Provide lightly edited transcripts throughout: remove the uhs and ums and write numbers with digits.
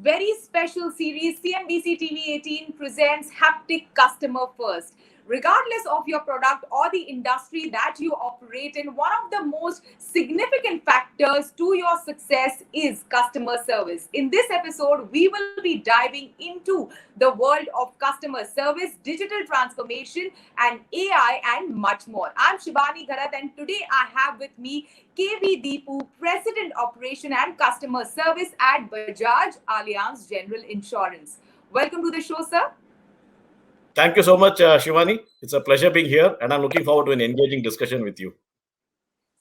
very special series, CNBC TV 18 presents Haptic Customer First. Regardless of your product or the industry that you operate in, one of the most significant factors to your success is customer service. In this episode, we will be diving into the world of customer service, digital transformation, and AI, and much more. I'm Shivani Gharat, and today I have with me KV Deepu, President Operation and Customer Service at Bajaj Allianz General Insurance. Welcome to the show, sir. Thank you so much, Shivani. It's a pleasure being here, and I'm looking forward to an engaging discussion with you.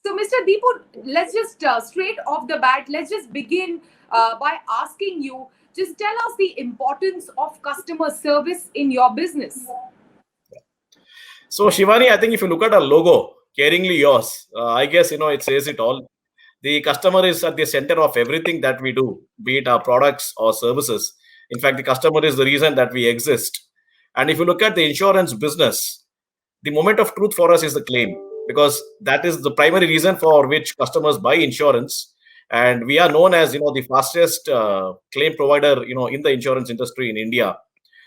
So, Mr. Deepu, let's just straight off the bat, let's just begin by asking you, just tell us the importance of customer service in your business. So, Shivani, I think if you look at our logo, caringly yours, I guess, it says it all. The customer is at the center of everything that we do, be it our products or services. In fact, the customer is the reason that we exist. And if you look at the insurance business, the moment of truth for us is the claim, because that is the primary reason for which customers buy insurance. And we are known as, the fastest claim provider, in the insurance industry in India.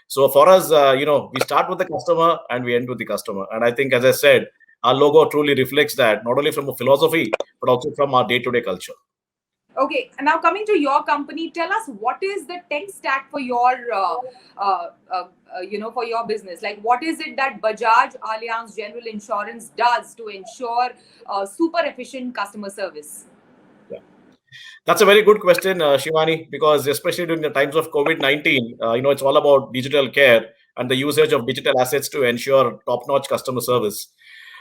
So for us, we start with the customer and we end with the customer. And I think, as I said, our logo truly reflects that, not only from a philosophy, but also from our day-to-day culture. Okay, and now coming to your company, tell us what is the tech stack for your, for your business. Like, what is it that Bajaj Allianz General Insurance does to ensure super efficient customer service? Yeah, that's a very good question, Shivani, because especially during the times of COVID-19, it's all about digital care and the usage of digital assets to ensure top-notch customer service.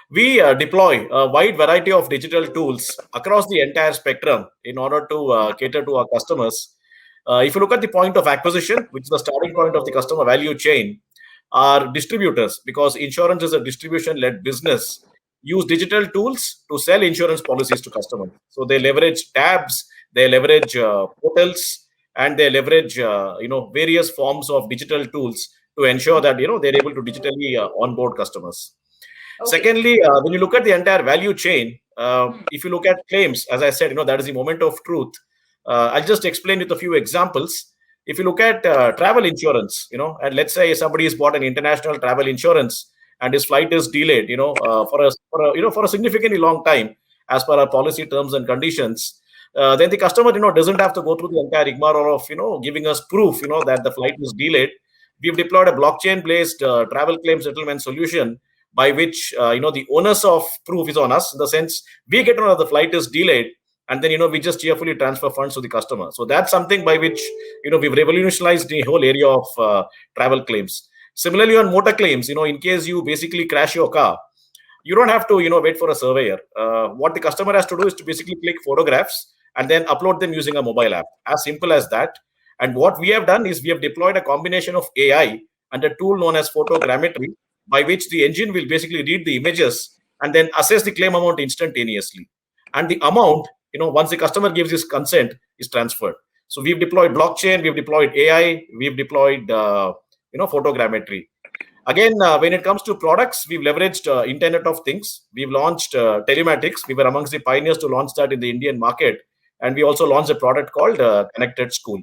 We deploy a wide variety of digital tools across the entire spectrum in order to cater to our customers. If you look at the point of acquisition, which is the starting point of the customer value chain, our distributors, because insurance is a distribution-led business, use digital tools to sell insurance policies to customers. So they leverage tabs, they leverage portals, and they leverage various forms of digital tools to ensure that they're able to digitally onboard customers. Okay. Secondly, when you look at the entire value chain, if you look at claims, as I said, that is the moment of truth. I'll just explain with a few examples. If you look at travel insurance, and let's say somebody has bought an international travel insurance and his flight is delayed, for a significantly long time, as per our policy terms and conditions, then the customer, doesn't have to go through the entire rigmarole of, giving us proof, that the flight is delayed. We've deployed a blockchain-based travel claim settlement solution by which, the onus of proof is on us, in the sense we get to know the flight is delayed, and then, we just cheerfully transfer funds to the customer. So that's something by which, we've revolutionized the whole area of travel claims. Similarly, on motor claims, in case you basically crash your car, you don't have to, wait for a surveyor. What the customer has to do is to basically click photographs and then upload them using a mobile app. As simple as that. And what we have done is we have deployed a combination of AI and a tool known as photogrammetry, by which the engine will basically read the images and then assess the claim amount instantaneously. And the amount, once the customer gives his consent, is transferred. So we've deployed blockchain, we've deployed AI, we've deployed, photogrammetry. Again, when it comes to products, we've leveraged Internet of Things. We've launched telematics. We were amongst the pioneers to launch that in the Indian market. And we also launched a product called Connected School.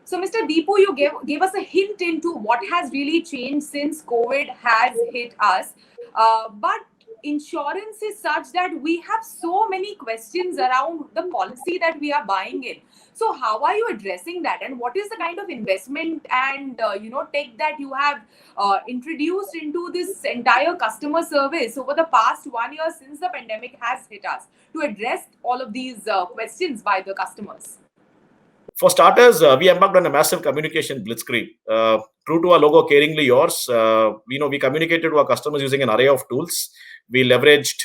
So, Mr. Deepu, you gave us a hint into what has really changed since COVID has hit us. But insurance is such that we have so many questions around the policy that we are buying in. So how are you addressing that? And what is the kind of investment and, tech that you have introduced into this entire customer service over the past 1 year since the pandemic has hit us to address all of these questions by the customers? For starters, we embarked on a massive communication blitzkrieg. True to our logo, caringly yours, we communicated to our customers using an array of tools. We leveraged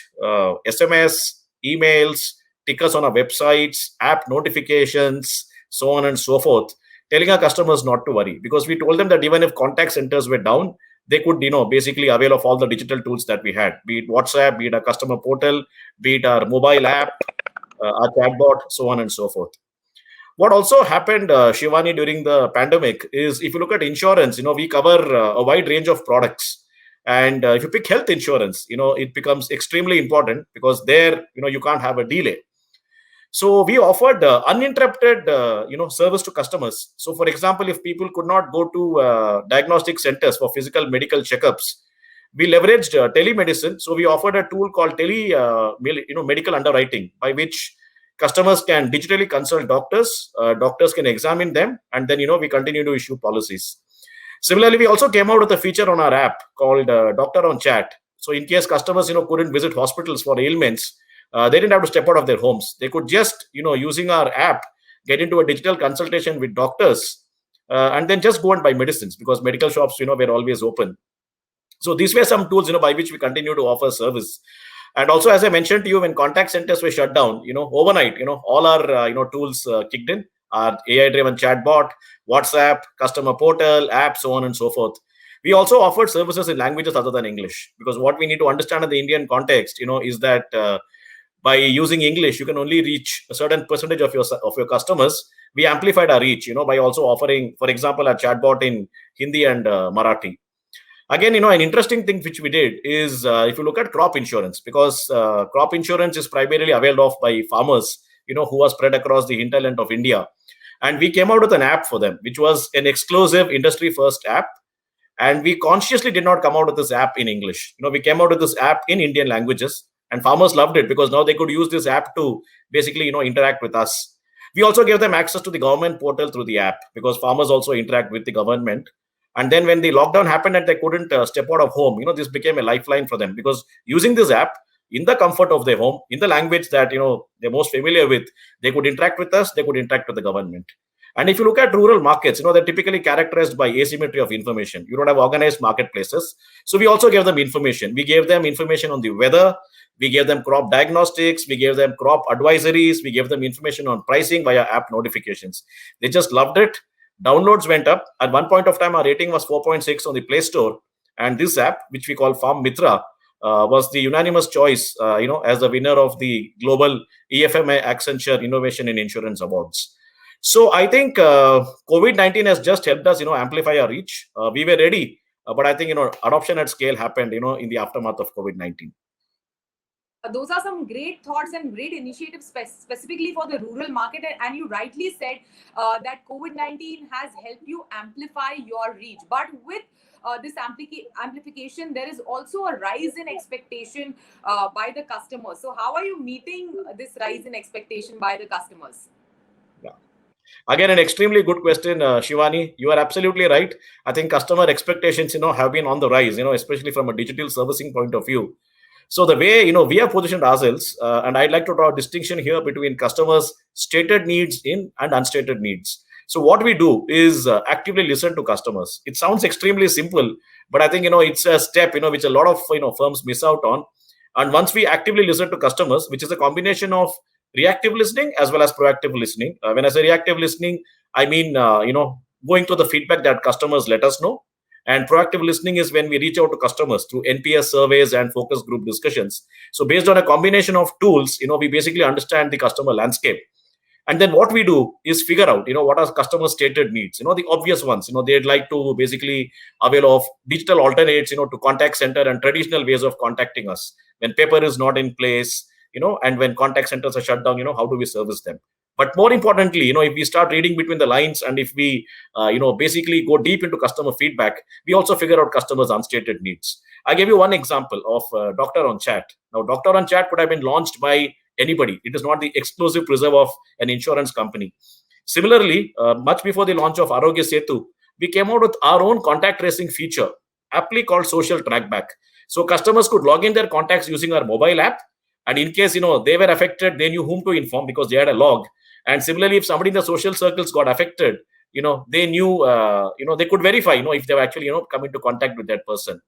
SMS, emails, tickers on our websites, app notifications, so on and so forth, telling our customers not to worry, because we told them that even if contact centers were down, they could, basically avail of all the digital tools that we had, be it WhatsApp, be it our customer portal, be it our mobile app, our chatbot, so on and so forth. What also happened, Shivani, during the pandemic is, if you look at insurance, we cover a wide range of products. And if you pick health insurance, it becomes extremely important, because there, you can't have a delay. So we offered uninterrupted, service to customers. So, for example, if people could not go to diagnostic centers for physical medical checkups, we leveraged telemedicine. So we offered a tool called medical underwriting, by which customers can digitally consult doctors. Doctors can examine them, and then we continue to issue policies. Similarly, we also came out with a feature on our app called Doctor on Chat. So in case customers couldn't visit hospitals for ailments, they didn't have to step out of their homes. They could just using our app get into a digital consultation with doctors, and then just go and buy medicines, because medical shops were always open. So these were some tools by which we continue to offer service. And also, as I mentioned to you, when contact centers were shut down, overnight, all our tools kicked in. Our AI driven chatbot, WhatsApp, customer portal, app, so on and so forth. We also offered services in languages other than English, because what we need to understand in the Indian context is that by using English, you can only reach a certain percentage of your customers. We amplified our reach by also offering, for example, a chatbot in Hindi and Marathi. Again, an interesting thing which we did is, if you look at crop insurance, because crop insurance is primarily availed of by farmers, who are spread across the hinterland of India. And we came out with an app for them, which was an exclusive industry first app. And we consciously did not come out with this app in English. We came out with this app in Indian languages, and farmers loved it, because now they could use this app to basically, interact with us. We also gave them access to the government portal through the app, because farmers also interact with the government. And then when the lockdown happened and they couldn't step out of home, this became a lifeline for them, because using this app in the comfort of their home, in the language that they're most familiar with, they could interact with us, they could interact with the government. And if you look at rural markets, they're typically characterized by asymmetry of information. You don't have organized marketplaces. So we also gave them information. We gave them information on the weather. We gave them crop diagnostics. We gave them crop advisories. We gave them information on pricing via app notifications. They just loved it. Downloads went up. At one point of time, our rating was 4.6 on the Play Store. And this app, which we call Farm Mitra, was the unanimous choice, as the winner of the global EFMI Accenture Innovation in Insurance Awards. So I think COVID-19 has just helped us, amplify our reach. We were ready, but I think, adoption at scale happened, in the aftermath of COVID-19. Those are some great thoughts and great initiatives specifically for the rural market. And you rightly said that COVID-19 has helped you amplify your reach. But with this amplification, there is also a rise in expectation by the customers. So how are you meeting this rise in expectation by the customers? Yeah. Again, an extremely good question, Shivani. You are absolutely right. I think customer expectations, have been on the rise, especially from a digital servicing point of view. So the way, we have positioned ourselves, and I'd like to draw a distinction here between customers' stated needs and unstated needs. So what we do is actively listen to customers. It sounds extremely simple, but I think, it's a step, which a lot of, firms miss out on. And once we actively listen to customers, which is a combination of reactive listening as well as proactive listening. When I say reactive listening, I mean, going to the feedback that customers let us know. And proactive listening is when we reach out to customers through NPS surveys and focus group discussions. So based on a combination of tools, we basically understand the customer landscape. And then what we do is figure out, what are customer stated needs, the obvious ones. They'd like to basically avail of digital alternates, to contact center and traditional ways of contacting us. When paper is not in place, and when contact centers are shut down, how do we service them? But more importantly, if we start reading between the lines, and if we, basically go deep into customer feedback, we also figure out customers' unstated needs. I give you one example of Doctor on Chat. Now, Doctor on Chat could have been launched by anybody. It is not the exclusive preserve of an insurance company. Similarly, much before the launch of Arogya Setu, we came out with our own contact tracing feature, aptly called Social Trackback. So customers could log in their contacts using our mobile app. And in case, they were affected, they knew whom to inform because they had a log. And similarly, if somebody in the social circles got affected, they knew, they could verify, if they were actually, come into contact with that person.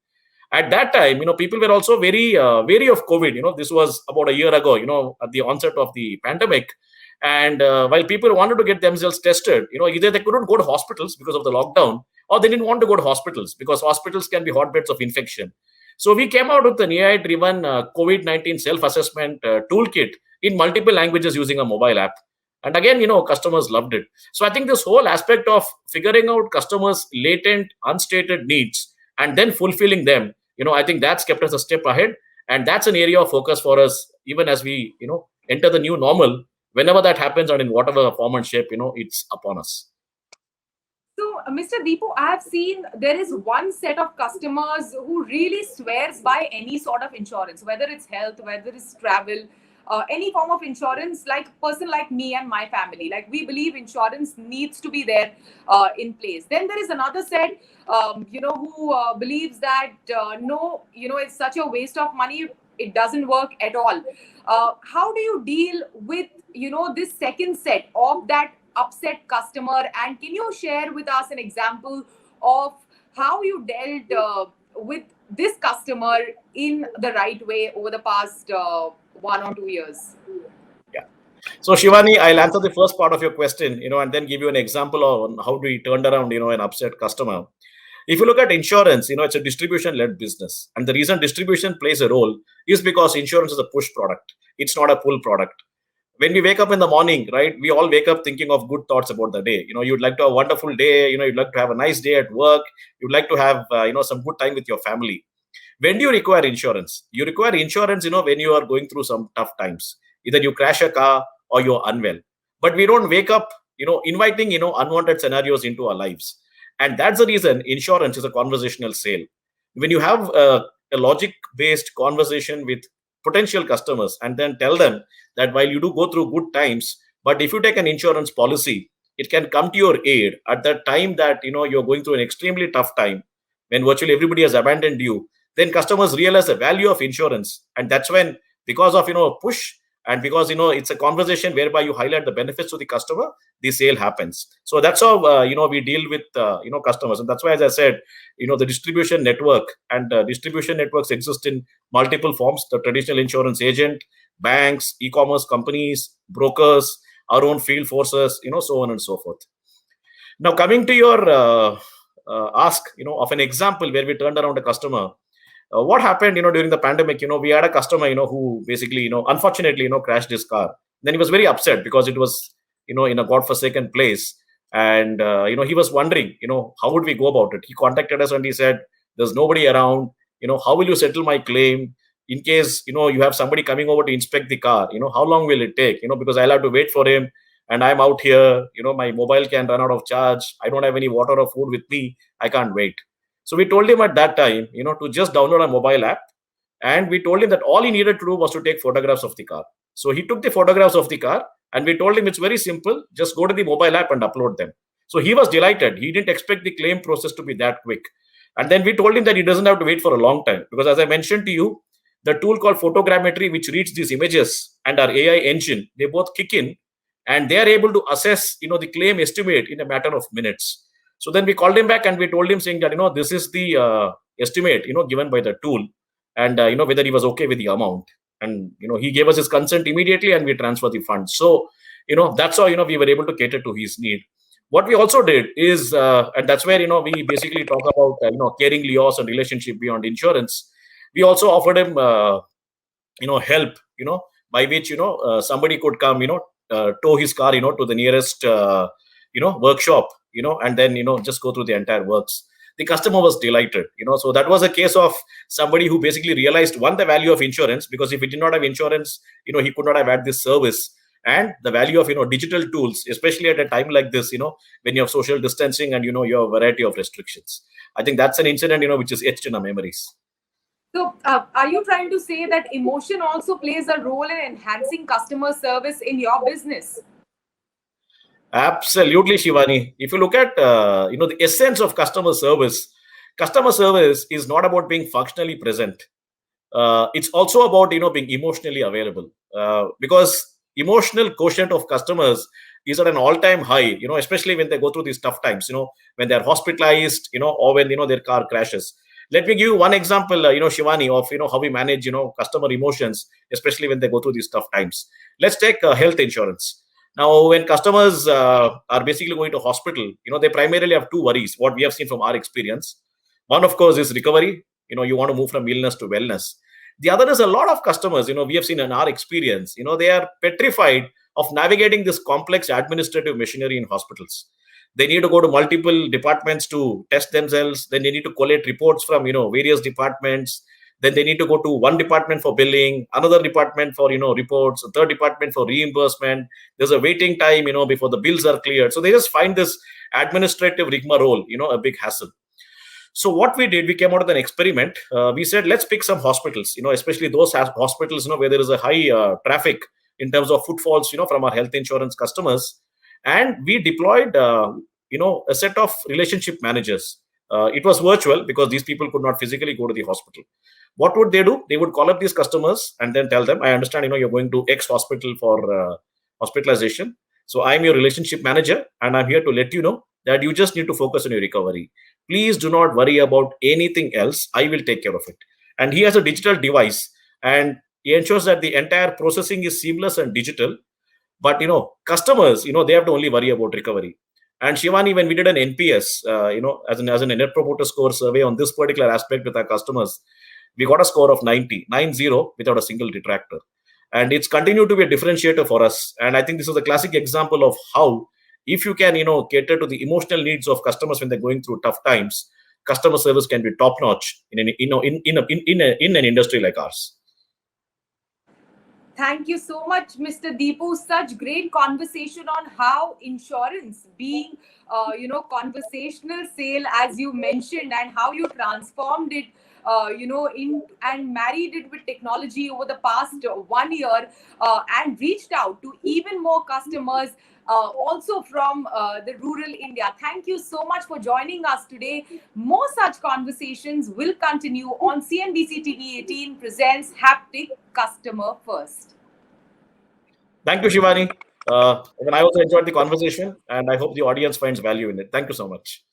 At that time, people were also very wary of COVID. This was about a year ago, at the onset of the pandemic. And while people wanted to get themselves tested, either they couldn't go to hospitals because of the lockdown, or they didn't want to go to hospitals because hospitals can be hotbeds of infection. So we came out with an AI-driven COVID-19 self-assessment toolkit in multiple languages using a mobile app. And again, customers loved it. So I think this whole aspect of figuring out customers' latent, unstated needs and then fulfilling them, I think that's kept us a step ahead. And that's an area of focus for us, even as we, enter the new normal, Whenever that happens and in whatever form and shape, it's upon us. So, Mr. Deepu, I have seen there is one set of customers who really swears by any sort of insurance, whether it's health, whether it's travel, any form of insurance, like a person like me and my family. Like, we believe insurance needs to be there in place. Then there is another set, who believes that no, it's such a waste of money. It doesn't work at all. How do you deal with, this second set of that upset customer, and can you share with us an example of how you dealt with this customer in the right way over the past 1 or 2 years? Yeah. So Shivani, I'll answer the first part of your question, and then give you an example of how we turned around, an upset customer. If you look at insurance, it's a distribution-led business. And the reason distribution plays a role is because insurance is a push product. It's not a pull product. When we wake up in the morning, right, we all wake up thinking of good thoughts about the day. You'd like to have a wonderful day. You'd like to have a nice day at work. You'd like to have, some good time with your family. When do you require insurance? You require insurance, when you are going through some tough times. Either you crash a car or you're unwell. But we don't wake up, inviting, unwanted scenarios into our lives. And that's the reason insurance is a conversational sale. When you have a logic-based conversation with potential customers and then tell them that while you do go through good times, but if you take an insurance policy, it can come to your aid at that time that you're going through an extremely tough time when virtually everybody has abandoned you. Then customers realize the value of insurance, and that's when, because of push, and because it's a conversation whereby you highlight the benefits to the customer, the sale happens. So that's how we deal with customers. And that's why, as I said, the distribution network, and distribution networks exist in multiple forms: the traditional insurance agent, banks, e-commerce companies, brokers, our own field forces, so on and so forth. Now, coming to your ask of an example where we turned around a customer. What happened during the pandemic, we had a customer who basically unfortunately crashed his car. Then he was very upset because it was in a godforsaken place, and he was wondering how would we go about it. He contacted us and he said, there's nobody around, how will you settle my claim in case you have somebody coming over to inspect the car, how long will it take, because I'll have to wait for him, and I'm out here, my mobile can run out of charge, I don't have any water or food with me, I can't wait. So we told him at that time, to just download a mobile app. And we told him that all he needed to do was to take photographs of the car. So he took the photographs of the car, and we told him it's very simple. Just go to the mobile app and upload them. So he was delighted. He didn't expect the claim process to be that quick. And then we told him that he doesn't have to wait for a long time. Because as I mentioned to you, the tool called Photogrammetry, which reads these images, and our AI engine, they both kick in, and they are able to assess, the claim estimate in a matter of minutes. So then we called him back and we told him saying that, this is the estimate, given by the tool, and, whether he was okay with the amount. And, he gave us his consent immediately, and we transferred the funds. So, that's how, we were able to cater to his need. What we also did is, and that's where, we basically talk about, caring Leos and relationship beyond insurance. We also offered him, help, by which, somebody could come, tow his car, to the nearest, workshop, and then, just go through the entire works. The customer was delighted, so that was a case of somebody who basically realized, one, the value of insurance, because if he did not have insurance, he could not have had this service, and the value of, digital tools, especially at a time like this, when you have social distancing and, you have a variety of restrictions. I think that's an incident, which is etched in our memories. So, are you trying to say that emotion also plays a role in enhancing customer service in your business? Absolutely, Shivani. If you look at the essence of customer service is not about being functionally present. It's also about being emotionally available. Because emotional quotient of customers is at an all-time high. Especially when they go through these tough times. When they're hospitalized. Or when their car crashes. Let me give you one example, Shivani, of how we manage customer emotions, especially when they go through these tough times. Let's take health insurance. Now, when customers are basically going to hospital, they primarily have two worries, what we have seen from our experience. One, of course, is recovery. You want to move from illness to wellness. The other is a lot of customers, we have seen in our experience, they are petrified of navigating this complex administrative machinery in hospitals. They need to go to multiple departments to test themselves. Then they need to collect reports from, various departments. Then they need to go to one department for billing, another department for reports, a third department for reimbursement. There's a waiting time before the bills are cleared. So they just find this administrative rigmarole a big hassle. So what we did, we came out with an experiment. We said, let's pick some hospitals, especially those hospitals, where there is a high traffic in terms of footfalls, from our health insurance customers. And we deployed, a set of relationship managers. It was virtual because these people could not physically go to the hospital. What would they do? They would call up these customers and then tell them, I understand, you're going to X hospital for hospitalization. So I'm your relationship manager, and I'm here to let you know that you just need to focus on your recovery. Please do not worry about anything else. I will take care of it. And he has a digital device, and he ensures that the entire processing is seamless and digital. But customers, they have to only worry about recovery. And Shivani, when we did an NPS, as a net promoter score survey on this particular aspect with our customers, we got a score of 90 without a single detractor. And it's continued to be a differentiator for us. And I think this is a classic example of how, if you can, cater to the emotional needs of customers when they're going through tough times, customer service can be top notch in an industry like ours. Thank you so much, Mr. Deepu. Such great conversation on how insurance being, conversational sale, as you mentioned, and how you transformed it, in and married it with technology over the past 1 year, and reached out to even more customers, also from the rural India. Thank you so much for joining us today. More such conversations will continue on CNBC TV 18 presents Haptic Customer First. Thank you, Shivani. I also enjoyed the conversation, and I hope the audience finds value in it. Thank you so much.